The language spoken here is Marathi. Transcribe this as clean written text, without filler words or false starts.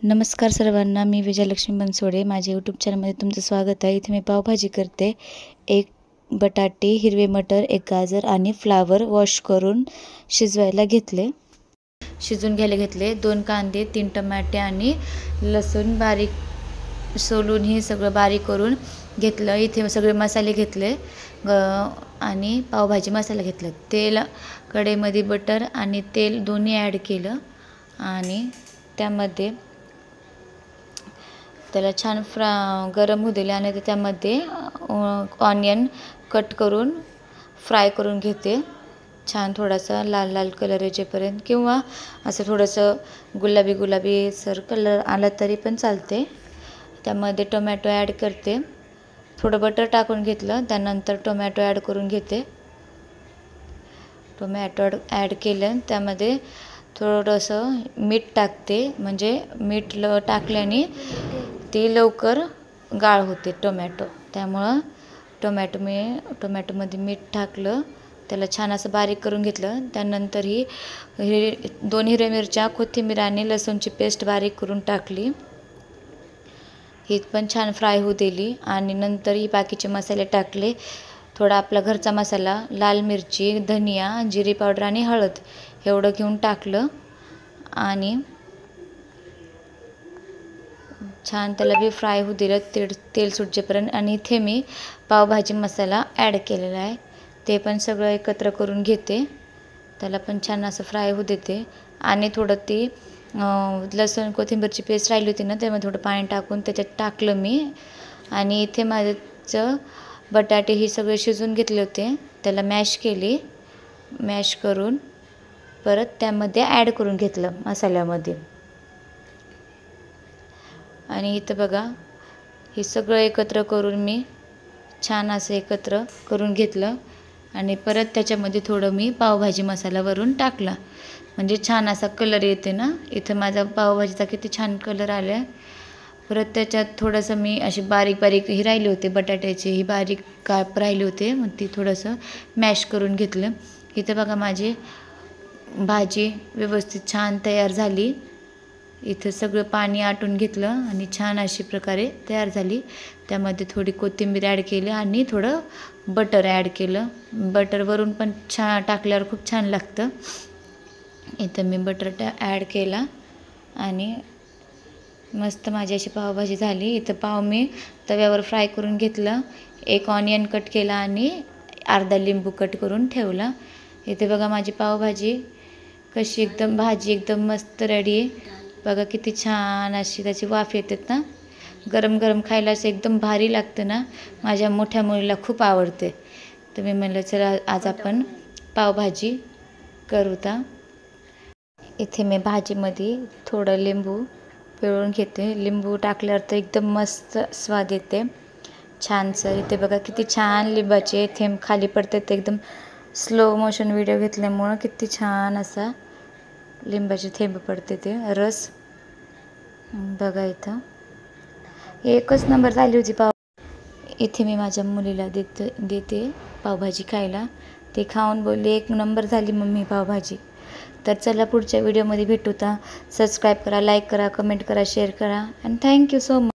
नमस्कार सर्वांना, मी विजयलक्ष्मी बनसोडे. माझ्या यूट्यूब चॅनलमध्ये तुमचं स्वागत आहे. इथे मी पावभाजी करते. एक बटाटे, हिरवे मटर, एक गाजर आणि फ्लावर वॉश करून शिजवायला घेतले. शिजून घ्यायला घेतले. 2 कांदे, 3 टमाटे आणि लसूण बारीक सोलून हे सगळं बारीक करून घेतलं. इथे सगळे मसाले घेतले आणि पावभाजी मसाला घेतला. तेल कढईमध्ये बटर आणि तेल दोन्ही ॲड केलं आणि त्यामध्ये त्याला छान गरम होऊ दिले आणि त्यामध्ये ऑनियन कट करून फ्राय करून घेते. छान थोडासा लाल लाल कलर येईपर्यंत किंवा असं थोडंसं गुलाबी सर कलर आला तरी पण चालते. त्यामध्ये टोमॅटो ॲड करते. थोडं बटर टाकून घेतलं, त्यानंतर टोमॅटो ॲड करून घेते. टोमॅटो ॲड केलं, त्यामध्ये थोडंसं मीठ टाकते. म्हणजे मीठ टाकल्याने ती लवकर गाळ होते टोमॅटो. त्यामुळं टोमॅटोमध्ये मीठ टाकलं, त्याला छान असं बारीक करून घेतलं. त्यानंतर 2 हिरव्या मिरच्या, कोथिंबीर आणि लसूणची पेस्ट बारीक करून टाकली. ही पण छान फ्राय होऊ दिली आणि नंतर ही बाकीचे मसाले टाकले. थोडा आपला घरचा मसाला, लाल मिरची, धनिया, जिरी पावडर आणि हळद एवढं घेऊन टाकलं आणि छान त्याला बी फ्राय होऊ दिलं तेल सुटेपर्यंत. आणि इथे मी पावभाजी मसाला ॲड केलेला आहे, ते पण सगळं एकत्र करून घेते. त्याला पण छान असं फ्राय होऊ देते आणि थोडं ती लसूण कोथिंबीरची पेस्ट राहिली होती ना, त्यामध्ये थोडं पाणी टाकून त्याच्यात टाकलं मी. आणि इथे माझं बटाटे हे सगळे शिजून घेतले होते, त्याला मॅश करून परत त्यामध्ये ॲड करून घेतलं मसाल्यामध्ये. आणि इथं बघा, हे सगळं एकत्र करून मी छान असं एकत्र करून घेतलं आणि परत त्याच्यामध्ये थोडं मी पावभाजी मसाला वरून टाकला, म्हणजे छान असा कलर येते ना. इथं माझा पावभाजीचा किती छान कलर आला आहे. परत त्याच्यात थोडंसं मी अशी बारीक ही राहिली होते बटाट्याची, ही बारीक काप राहिले होते, मग ती थोडंसं मॅश करून घेतलं. इथं बघा माझी भाजी व्यवस्थित छान तयार झाली. इथं सगळं पाणी आटून घेतलं आणि छान अशी प्रकारे तयार झाली. त्यामध्ये थोडी कोथिंबीर ॲड केली आणि थोडं बटर ॲड केलं. बटर वरून पण छान टाकल्यावर खूप छान लागतं. इथं मी बटर ॲड केला आणि मस्त माझी अशी पावभाजी झाली. इथं पाव मी तव्यावर फ्राय करून घेतलं. एक ऑनियन कट केला आणि अर्धा लिंबू कट करून ठेवला. इथे बघा माझी पावभाजी कशी भाजी एकदम मस्त रेडी आहे. बघा किती छान अशी त्याची वाफ येते ना. गरम गरम खायला असं एकदम भारी लागतं ना. माझ्या मोठ्या मुलीला खूप आवडते. तर मी म्हणलं चला आज आपण पावभाजी करूता. इथे मी भाजीमध्ये थोडं लिंबू पिळून घेते. लिंबू टाकल्यावर तर एकदम मस्त स्वाद येते छानसं. इथे बघा किती छान लिंबाचे थेंब खाली पडते. ते एकदम स्लो मोशन व्हिडिओ घेतल्यामुळं किती छान असा लिंबाचे थेंब पडते, ते रस बघा. इथं एकच नंबर झाली होती पाव. इथे मी माझ्या मुलीला देते पावभाजी खायला. ते खाऊन बोलली 1 नंबर झाली मम्मी पावभाजी. तर चला पुढच्या व्हिडिओमध्ये भेटूता. सबस्क्राईब करा, लाईक करा, कमेंट करा, शेअर करा आणि थँक्यू सो मच.